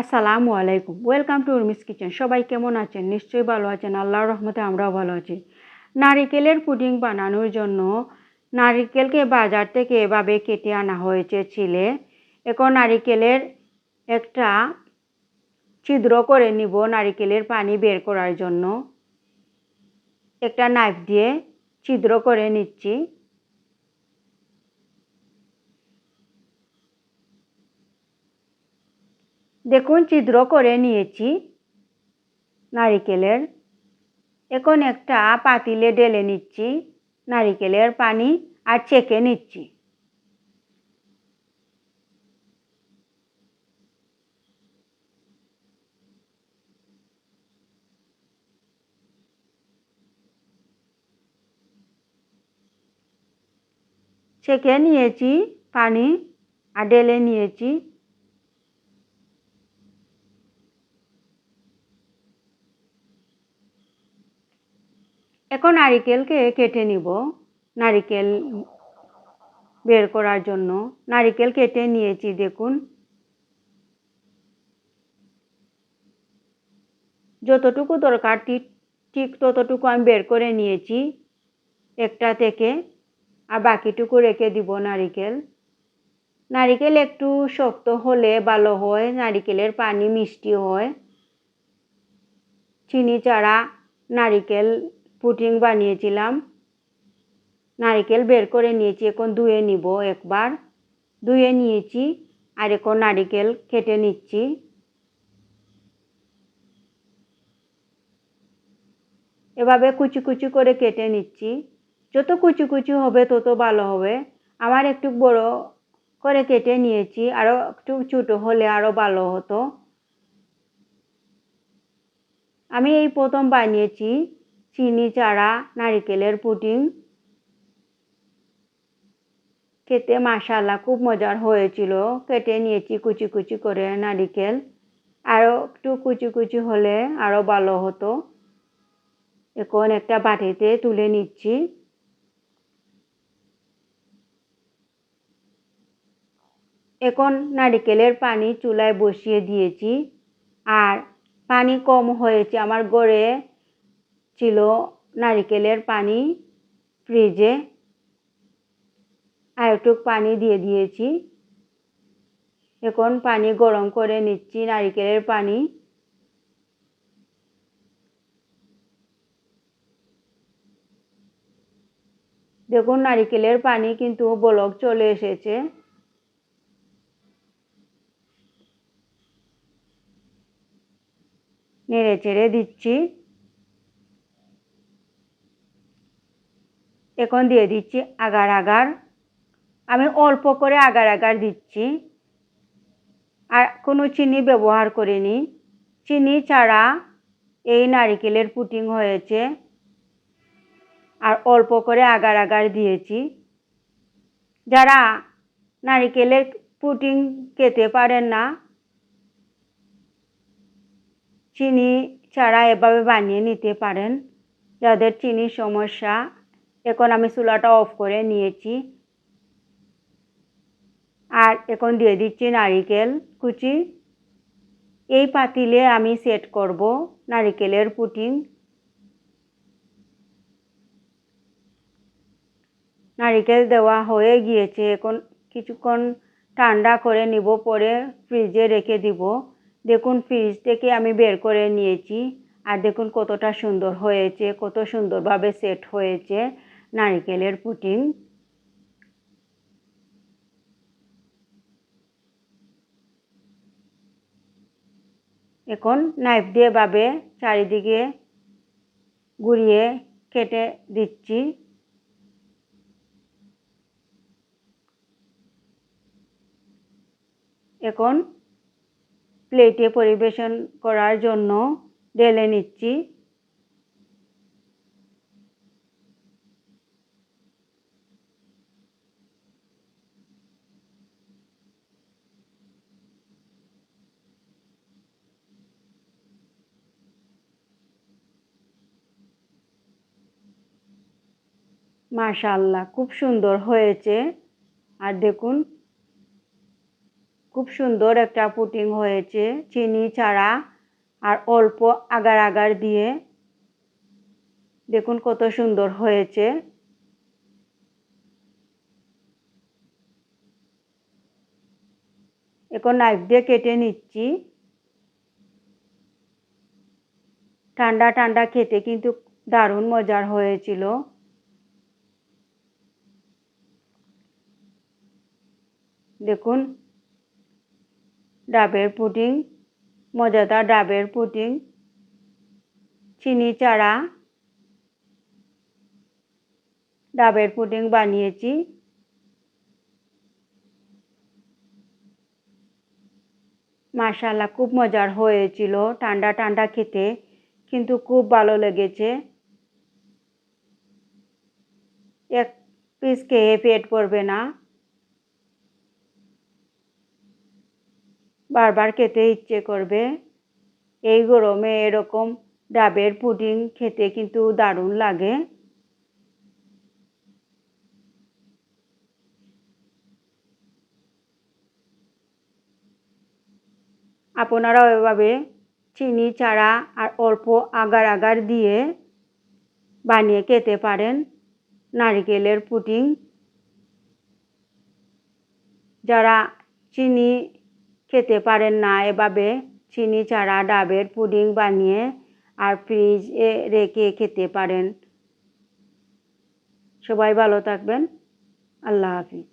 আসসালামু আলাইকুম। Welcome to Urmi's kitchen. সবাই কেমন আছেন? নিশ্চয়ই ভালো আছেন। আল্লাহর রহমতে আমরাও ভালো আছি। নারিকেলের পুডিং বানানোর জন্য নারিকেলকে বাজার থেকে এভাবে কেটে আনা হয়েছে ছিলে। এখন নারিকেলের একটা ছিদ্র করে নিব নারিকেলের পানি বের করার জন্য। একটা নাইফ দিয়ে ছিদ্র করে নিচ্ছি। দেখুন ছিদ্র করে নিয়েছি নারিকেলের। এখন একটা পাতিলে ঢেলে নিচ্ছি নারিকেলের পানি আর ছেঁকে নিচ্ছি। ছেঁকে নিয়েছি পানি আর ঢেলে নিয়েছি। এখন নারিকেলকে কেটে নিব। নারিকেল বের করার জন্য নারিকেল কেটে নিয়েছি। দেখুন যতটুকু দরকার ঠিক ততটুকু আমি বের করে নিয়েছি একটা থেকে, আর বাকিটুকু রেখে দিব নারিকেল। নারিকেল একটু শক্ত হলে ভালো হয়, নারিকেলের পানি মিষ্টি হয়। চিনি ছাড়া নারিকেল পুডিং বানিয়েছিলাম। নারিকেল বের করে নিয়েছি, এখন ধুয়ে নিব। একবার ধুয়ে নিয়েছি আর এখন নারিকেল কেটে নিচ্ছি। এভাবে কুচি কুচি করে কেটে নিচ্ছি। যত কুচি কুচি হবে তত ভালো হবে। আমার একটু বড় করে কেটে নিয়েছি, আরও একটু ছোটো হলে আরও ভালো হতো। আমি এই প্রথম বানিয়েছি চিনি ছাড়া নারিকেলের পুডিং। খেতে মাশাআল্লাহ খুব মজার হয়েছিল। কেটে নিয়েছি কুচি কুচি করে নারিকেল, আরও একটু কুচি কুচি হলে আরও ভালো হতো। এখন একটা বাটিতে তুলে নিচ্ছি। এখন নারিকেলের পানি চুলায় বসিয়ে দিয়েছি, আর পানি কম হয়েছে। আমার ঘরে ছিল নারিকেলের পানি ফ্রিজে, আর একটু পানি দিয়ে দিয়েছি। এখন পানি গরম করে নিচ্ছি, নারিকেলের পানি। দেখুন নারিকেলের পানি কিন্তু বলক চলে এসেছে। নেড়ে চেড়ে দিচ্ছি। এখন দিয়ে দিচ্ছি আগার আগার। আমি অল্প করে আগার আগার দিচ্ছি, আর কোনো চিনি ব্যবহার করিনি। চিনি ছাড়া এই নারিকেলের পুডিং হয়েছে, আর অল্প করে আগার আগার দিয়েছি। যারা নারিকেলের পুডিং খেতে পারেন না, চিনি ছাড়া এভাবে বানিয়ে নিতে পারেন। যাদের চিনির সমস্যা। এখন আমি চুলাটা অফ করে নিয়েছি, আর এখন দিয়ে দিচ্ছি নারিকেল কুচি। এই পাতিলে আমি সেট করব নারিকেলের পুডিং। নারিকেল দেওয়া হয়ে গিয়েছে, এখন কিছুক্ষণ ঠান্ডা করে নিব, পরে ফ্রিজে রেখে দিব। দেখুন ফ্রিজ থেকে আমি বের করে নিয়েছি, আর দেখুন কতটা সুন্দর হয়েছে, কত সুন্দরভাবে সেট হয়েছে নারিকেলের পুডিং। এখন নাইফ দিয়ে ভাবে চারিদিকে ঘুরিয়ে কেটে দিচ্ছি। এখন প্লেটে পরিবেশন করার জন্য ঢেলে নিচ্ছি। মাশাআল্লাহ খুব সুন্দর হয়েছে। আর দেখুন খুব সুন্দর একটা পুডিং হয়েছে, চিনি ছাড়া আর অল্প আগার আগার দিয়ে। দেখুন কত সুন্দর হয়েছে। এখন নাইফ দিয়ে কেটে নিচ্ছি। ঠান্ডা ঠান্ডা খেতে কিন্তু দারুণ মজার হয়েছিল। দেখুন ডাবের পুডিং, মজাদার ডাবের পুডিং, চিনি ছাড়া ডাবের পুডিং বানিয়েছি। মাশাআল্লাহ খুব মজার হয়েছিল, ঠান্ডা ঠান্ডা খেতে কিন্তু খুব ভালো লেগেছে। এক পিস খেয়ে পেট ভরবে না, বারবার খেতে ইচ্ছে করবে। এই গরমে এরকম ডাবের পুডিং খেতে কিন্তু দারুণ লাগে। আপনারাও এভাবে চিনি ছাড়া আর অল্প আগার আগার দিয়ে বানিয়ে খেতে পারেন নারকেলের পুডিং। যারা চিনি খেতে পারেন না, এভাবে চিনি ছাড়া ডাবের পুডিং বানিয়ে আর ফ্রিজে রেখে খেতে পারেন। সবাই ভালো থাকবেন। আল্লাহ হাফিজ।